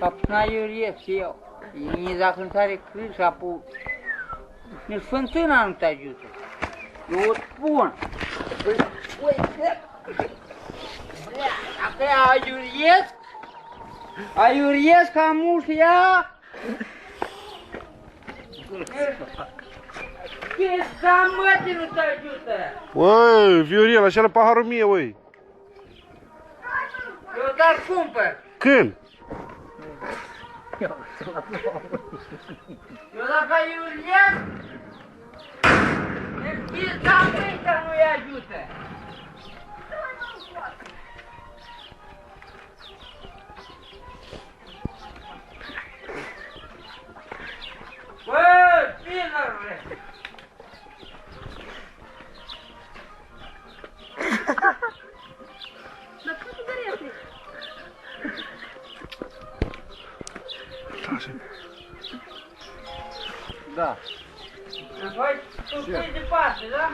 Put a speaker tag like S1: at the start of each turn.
S1: Capnaiurie eu. Nici dacă nu are crâșa, apoi nici fântâna nu te ajută. Eu o spun. Uite, dacă aiuriesc ca mușia, ce mătii nu te ajută?
S2: Uai, Viorel, așa la paharul mie, uai.
S1: Eu dar cumpăr.
S2: Când?
S1: Eu dacă aiuriesc, ce mătii nu-i ajută? Bă, tânărule!
S3: Dar cum tu dorești?
S1: Da. Voi tu stai departe, da?